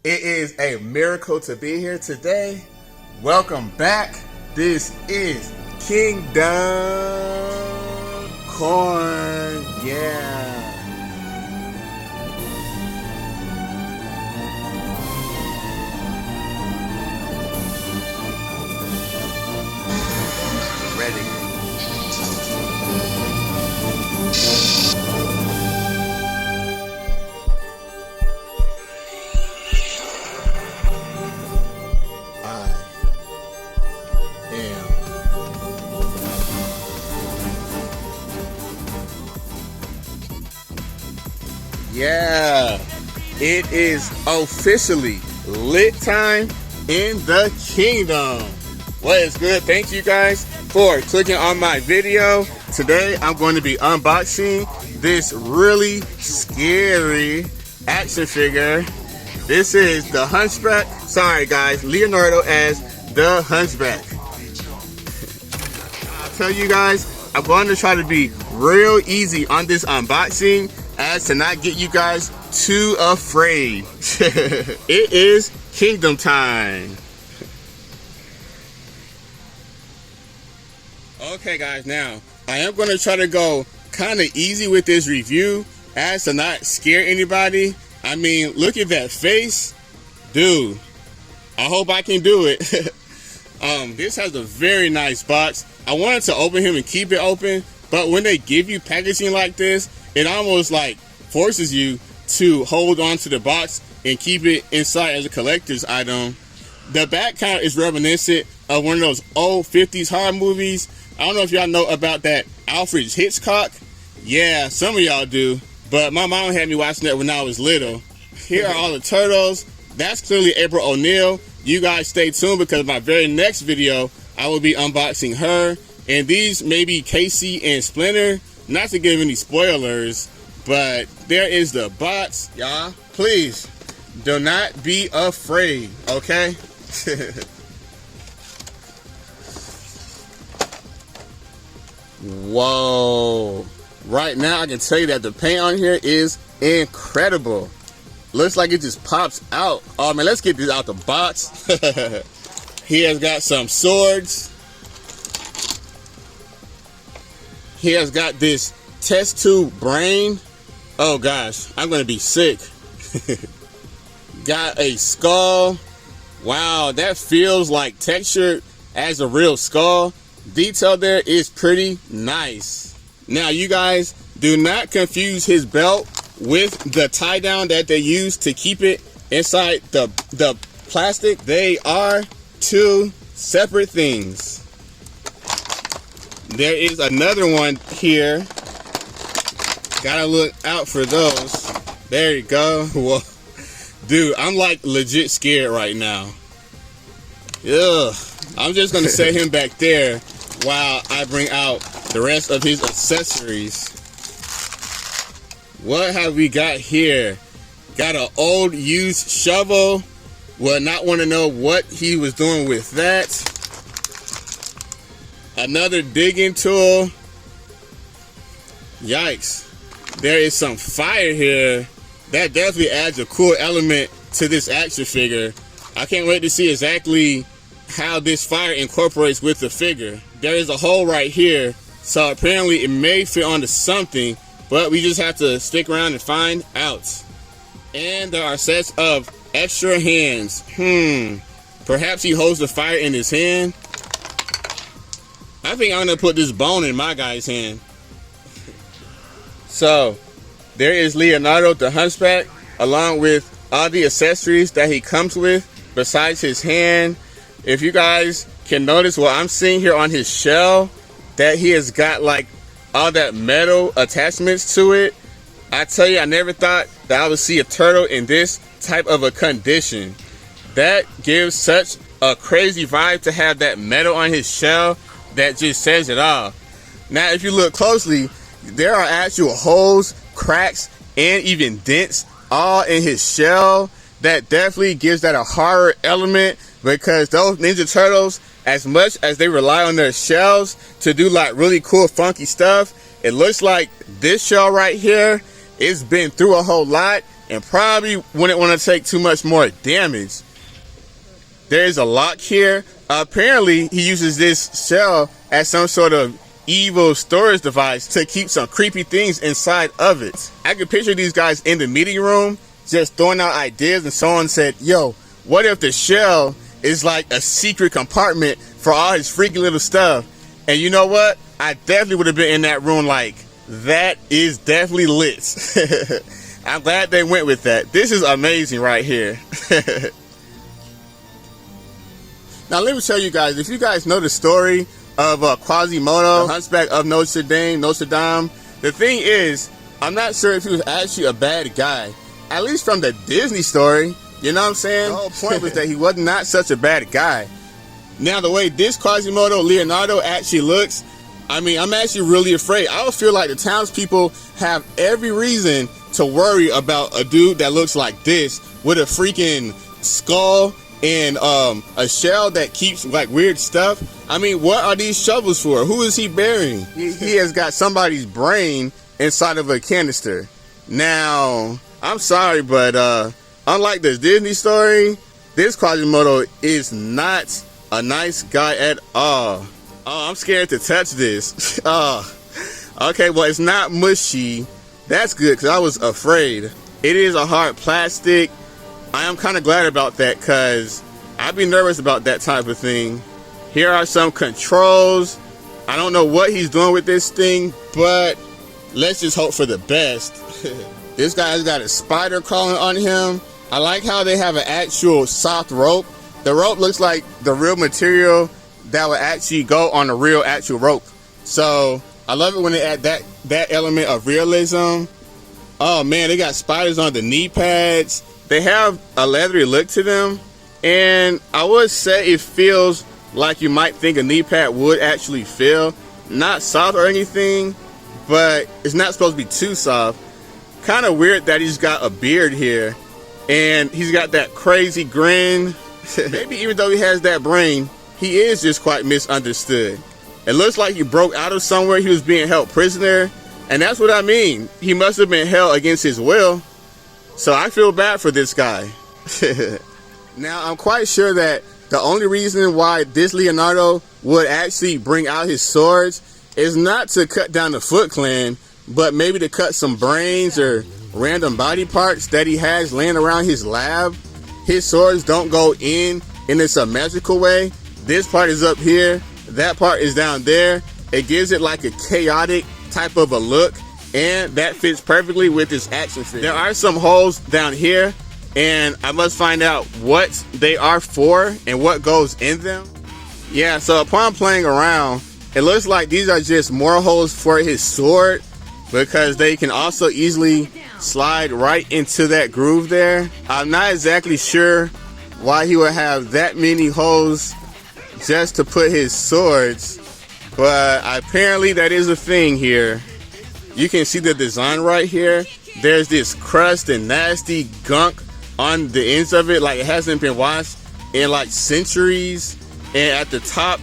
It is a miracle to be here today. Welcome back. This is Kingdom Corn. Yeah. Ready. Yeah, it is officially lit time in the kingdom. What is good? Thank you guys for clicking on my video. Today I'm going to be unboxing this really scary action figure. This is the Hunchback. Sorry guys, Leonardo as the Hunchback. I'll tell you guys, I'm going to try to be real easy on this unboxing as to not get you guys too afraid. It is kingdom time. Okay guys, now I am going to try to go kind of easy with this review as to not scare anybody. I mean, look at that face. Dude, I hope I can do it. This has a very nice box. I wanted to open him and keep it open, but when they give you packaging like this, it almost like forces you to hold on to the box and keep it inside as a collector's item. The back kind of is reminiscent of one of those old 50s horror movies. I don't know if y'all know about that Alfred Hitchcock. Yeah, some of y'all do, but my mom had me watching that when I was little. Here are all the turtles. That's clearly April O'Neil. You guys stay tuned because my very next video I will be unboxing her. And these may be Casey and Splinter. Not to give any spoilers, but there is the box, y'all. Please do not be afraid, okay? Whoa. Right now I can tell you that the paint on here is incredible. Looks like it just pops out. Oh man, let's get this out the box. He has got some swords. He has got this test tube brain. Oh gosh, I'm gonna be sick. Got a skull. Wow, that feels like textured as a real skull. Detail there is pretty nice. Now you guys, do not confuse his belt with the tie down that they use to keep it inside the plastic. They are two separate things. There is another one here. Gotta look out for those. There you go. Whoa. Dude, I'm like legit scared right now. Ugh. I'm just gonna set him back there while I bring out the rest of his accessories. What have we got here? Got an old used shovel. Will not want to know what he was doing with that. Another digging tool. Yikes. There is some fire here. That definitely adds a cool element to this action figure. I can't wait to see exactly how this fire incorporates with the figure. There is a hole right here, so apparently it may fit onto something, but we just have to stick around and find out. And there are sets of extra hands. Perhaps he holds the fire in his hand. I think I'm gonna put this bone in my guy's hand. So there is Leonardo the Hunchback, along with all the accessories that he comes with besides his hand. If you guys can notice what I'm seeing here on his shell, that he has got like all that metal attachments to it. I tell you, I never thought that I would see a turtle in this type of a condition. That gives such a crazy vibe to have that metal on his shell. That just says it all. Now if you look closely, there are actual holes, cracks, and even dents all in his shell. That definitely gives that a horror element, because those Ninja Turtles, as much as they rely on their shells to do like really cool funky stuff, it looks like this shell right here, it's been through a whole lot and probably wouldn't want to take too much more damage. There's a lock here. Apparently, he uses this shell as some sort of evil storage device to keep some creepy things inside of it. I can picture these guys in the meeting room just throwing out ideas, and someone said, yo, what if the shell is like a secret compartment for all his freaky little stuff? And you know what? I definitely would have been in that room like, that is definitely lit. I'm glad they went with that. This is amazing right here. Now let me tell you guys, if you guys know the story of Quasimodo, the Hunchback of Notre Dame, the thing is, I'm not sure if he was actually a bad guy. At least from the Disney story, you know what I'm saying? The whole point was that he was not such a bad guy. Now the way this Quasimodo Leonardo actually looks, I mean, I'm actually really afraid. I would feel like the townspeople have every reason to worry about a dude that looks like this with a freaking skull and a shell that keeps like weird stuff. I mean, what are these shovels for? Who is he burying? He has got somebody's brain inside of a canister. Now, I'm sorry, but unlike the Disney story, this Quasimodo is not a nice guy at all. Oh, I'm scared to touch this. Okay, well, it's not mushy. That's good, because I was afraid. It is a hard plastic. I am kind of glad about that, because I'd be nervous about that type of thing. Here are some controls. I don't know what he's doing with this thing, but let's just hope for the best. This guy's got a spider crawling on him. I like how they have an actual soft rope. The rope looks like the real material that would actually go on a real actual rope. So I love it when they add that element of realism. Oh man, they got spiders on the knee pads. They have a leathery look to them, and I would say it feels like you might think a knee pad would actually feel. Not soft or anything, but it's not supposed to be too soft. Kind of weird that he's got a beard here, and he's got that crazy grin. Maybe even though he has that brain, he is just quite misunderstood. It looks like he broke out of somewhere. He was being held prisoner, and that's what I mean. He must have been held against his will. So I feel bad for this guy. Now, I'm quite sure that the only reason why this Leonardo would actually bring out his swords is not to cut down the Foot Clan, but maybe to cut some brains or random body parts that he has laying around his lab. His swords don't go in this magical way. This part is up here. That part is down there. It gives it like a chaotic type of a look. And that fits perfectly with this action figure. There are some holes down here, and I must find out what they are for and what goes in them. Yeah, so upon playing around, it looks like these are just more holes for his sword, because they can also easily slide right into that groove there. I'm not exactly sure why he would have that many holes just to put his swords, but apparently that is a thing here. You can see the design right here. There's this crust and nasty gunk on the ends of it, like it hasn't been washed in like centuries. And at the top,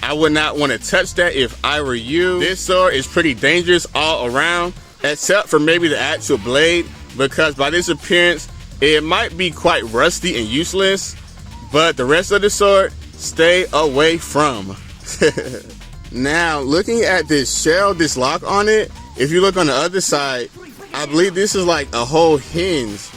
I would not want to touch that if I were you. This sword is pretty dangerous all around, except for maybe the actual blade, because by this appearance, it might be quite rusty and useless, but the rest of the sword, stay away from. Now, looking at this shell, this lock on it, if you look on the other side, I believe this is like a whole hinge.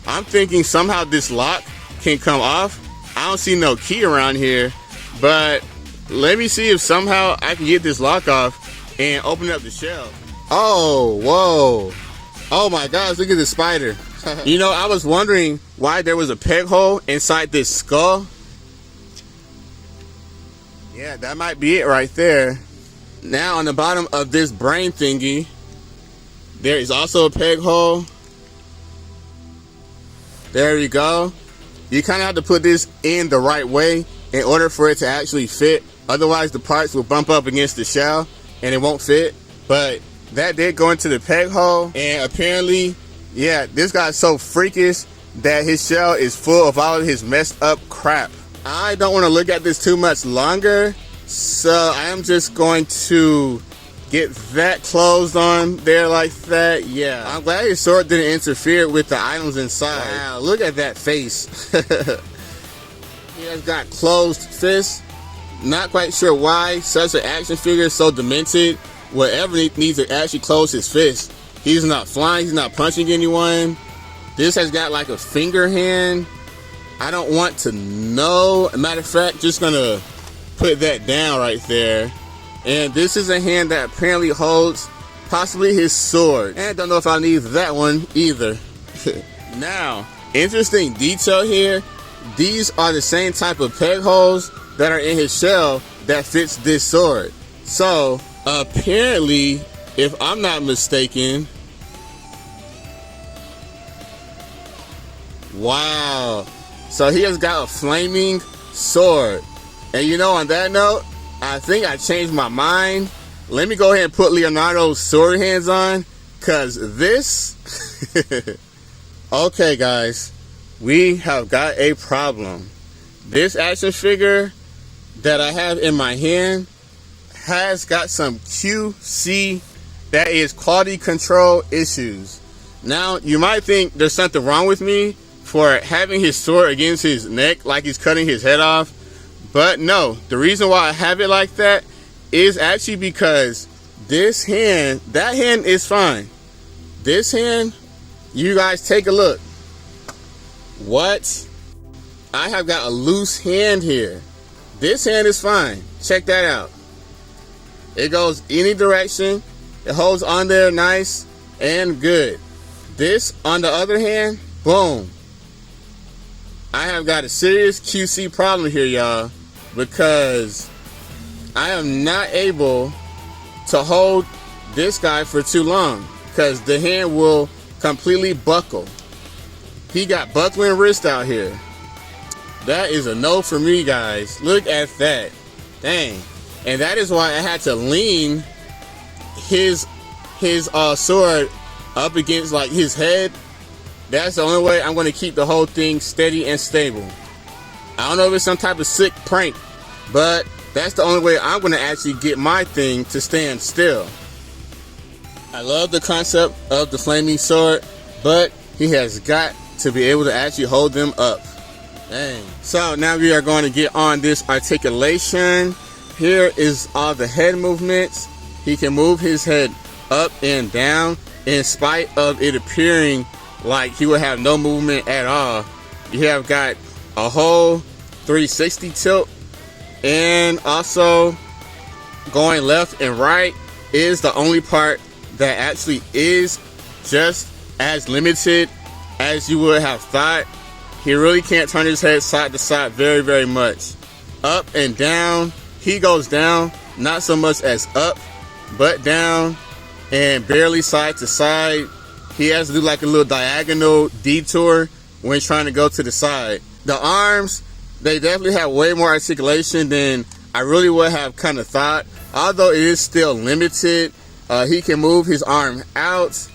I'm thinking somehow this lock can come off. I don't see no key around here, but let me see if somehow I can get this lock off and open up the shell. Oh, whoa. Oh my gosh, look at this spider. You know, I was wondering why there was a peg hole inside this skull. Yeah, that might be it right there. Now on the bottom of this brain thingy, there is also a peg hole. There you go. You kind of have to put this in the right way in order for it to actually fit. Otherwise, the parts will bump up against the shell and it won't fit. But that did go into the peg hole. And apparently, yeah, this guy's so freakish that his shell is full of all of his messed up crap. I don't want to look at this too much longer, so I am just going to get that closed on there like that. Yeah, I'm glad his sword didn't interfere with the items inside. Wow, look at that face. He has got closed fists. Not quite sure why such an action figure is so demented. Whatever needs to actually close his fist. He's not flying, he's not punching anyone. This has got like a finger hand. I don't want to know. Matter of fact, just gonna put that down right there. And this is a hand that apparently holds possibly his sword. And I don't know if I need that one either. Now, interesting detail here. These are the same type of peg holes that are in his shell that fits this sword. So apparently, if I'm not mistaken, wow. So he has got a flaming sword. And you know, on that note, I think I changed my mind. Let me go ahead and put Leonardo's sword hands on, cause this okay guys, we have got a problem. This action figure that I have in my hand has got some QC, that is quality control issues. Now you might think there's something wrong with me for having his sword against his neck like he's cutting his head off, but no, the reason why I have it like that is actually because this hand, that hand is fine. This hand, you guys take a look. What? I have got a loose hand here. This hand is fine. Check that out. It goes any direction. It holds on there nice and good. This, on the other hand, boom. I have got a serious QC problem here, y'all, because I am not able to hold this guy for too long because the hand will completely buckle. He got buckling wrist out here. That is a no for me, guys. Look at that. Dang. And that is why I had to lean his sword up against like his head. That's the only way I'm going to keep the whole thing steady and stable. I don't know if it's some type of sick prank, but that's the only way I'm going to actually get my thing to stand still. I love the concept of the flaming sword, but he has got to be able to actually hold them up. Dang. So now we are going to get on this articulation. Here is all the head movements. He can move his head up and down in spite of it appearing like he would have no movement at all. You have got a whole 360 tilt, and also going left and right is the only part that actually is just as limited as you would have thought. He really can't turn his head side to side very much. Up and down, he goes down, not so much as up, but down, and barely side to side. He has to do like a little diagonal detour when trying to go to the side. The arms, they definitely have way more articulation than I really would have kind of thought. Although it is still limited, he can move his arm out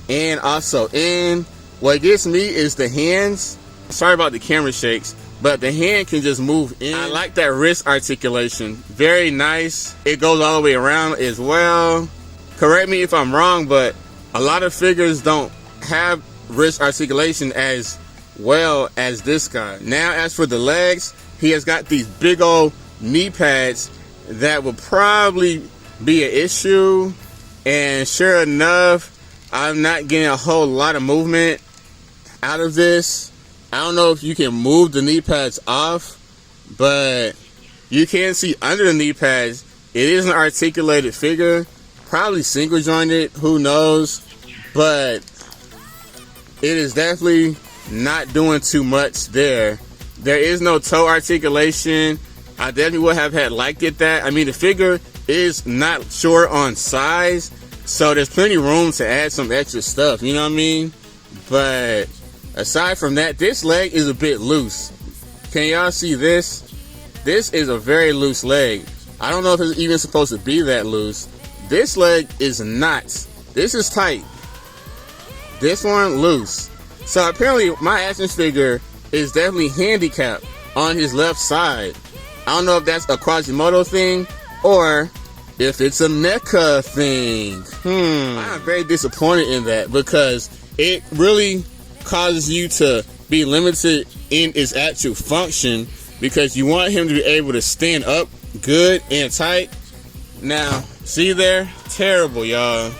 and also in. What gets me is the hands. Sorry about the camera shakes, but the hand can just move in. I like that wrist articulation. Very nice. It goes all the way around as well. Correct me if I'm wrong, but a lot of figures don't have wrist articulation as well as this guy. Now, as for the legs, he has got these big old knee pads that will probably be an issue. And sure enough, I'm not getting a whole lot of movement out of this. I don't know if you can move the knee pads off, but you can see under the knee pads, it is an articulated figure, probably single jointed, who knows, but it is definitely not doing too much there. There is no toe articulation. I definitely would have had liked it that. I mean, the figure is not short on size, so there's plenty of room to add some extra stuff, you know what I mean? But aside from that, this leg is a bit loose. Can y'all see this? This is a very loose leg. I don't know if it's even supposed to be that loose. This leg is not. This is tight. This one loose. So apparently my action figure is definitely handicapped on his left side. I don't know if that's a Quasimodo thing or if it's a mecha thing. I'm very disappointed in that because it really causes you to be limited in its actual function because you want him to be able to stand up good and tight. Now, see there? Terrible, y'all.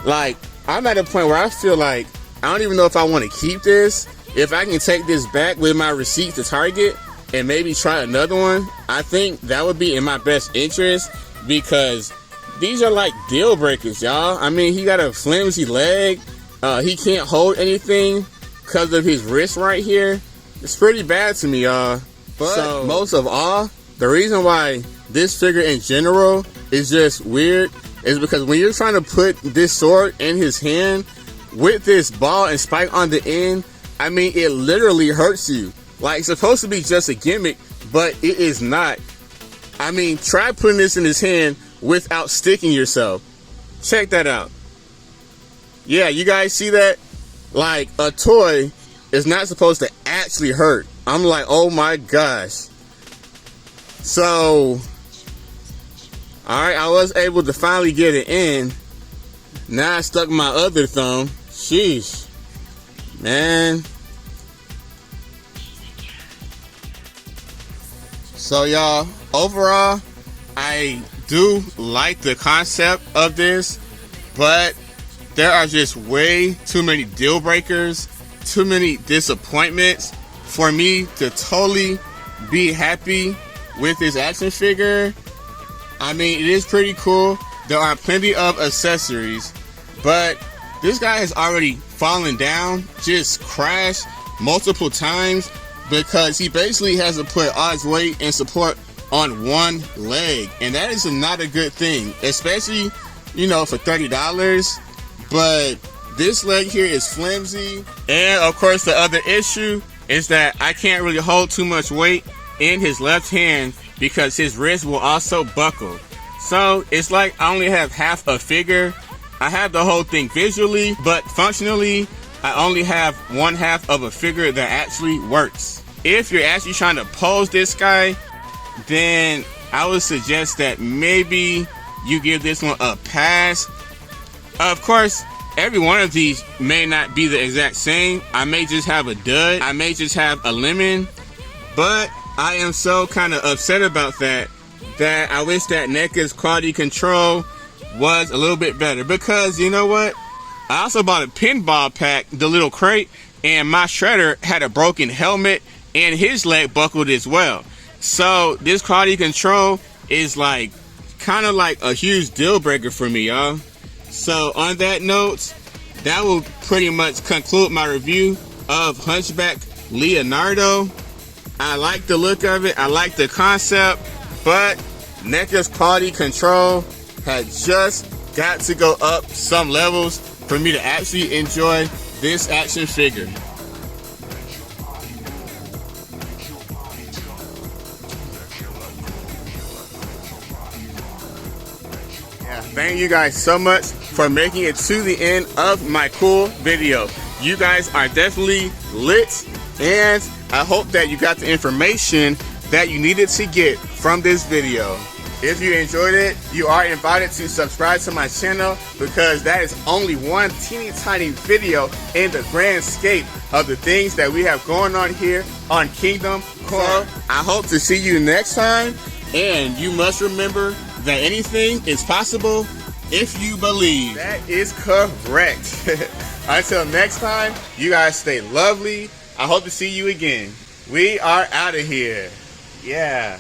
Like, I'm at a point where I feel like I don't even know if I want to keep this. If I can take this back with my receipt to Target and maybe try another one, I think that would be in my best interest because these are like deal breakers, y'all. I mean, he got a flimsy leg. He can't hold anything because of his wrist right here. It's pretty bad to me, y'all. But most of all, the reason why this figure in general is just weird is because when you're trying to put this sword in his hand with this ball and spike on the end, I mean, it literally hurts you. Like, it's supposed to be just a gimmick, but it is not. I mean, try putting this in his hand without sticking yourself. Check that out. Yeah, you guys see that? Like, a toy is not supposed to actually hurt. I'm like, oh my gosh. So, alright, I was able to finally get it in. Now I stuck my other thumb. Sheesh. Man. So y'all, overall, I do like the concept of this, but there are just way too many deal breakers, too many disappointments for me to totally be happy with this action figure. I mean, it is pretty cool. There are plenty of accessories, but this guy has already fallen down, just crashed multiple times because he basically has to put all his weight and support on one leg, and that is not a good thing, especially, you know, for $30. But this leg here is flimsy, and of course the other issue is that I can't really hold too much weight in his left hand because his wrist will also buckle. So it's like I only have half a figure. I have the whole thing visually, but functionally I only have one half of a figure that actually works. If you're actually trying to pose this guy, then I would suggest that maybe you give this one a pass. Of course, every one of these may not be the exact same. I may just have a dud. I may just have a lemon. But I am so kind of upset about that I wish that NECA's quality control was a little bit better. Because, you know what? I also bought a pinball pack, the little crate, and my shredder had a broken helmet and his leg buckled as well. So this quality control is like kind of like a huge deal breaker for me, y'all. So on that note, that will pretty much conclude my review of Hunchback Leonardo. I like the look of it, I like the concept, but NECA's quality control has just got to go up some levels for me to actually enjoy this action figure. Thank you guys so much for making it to the end of my cool video. You guys are definitely lit, and I hope that you got the information that you needed to get from this video. If you enjoyed it, you are invited to subscribe to my channel because that is only one teeny tiny video in the grand scape of the things that we have going on here on Kingdom Core. So, I hope to see you next time, and you must remember that anything is possible if you believe. That is correct. Until next time, you guys stay lovely. I hope to see you again. We are out of here. Yeah.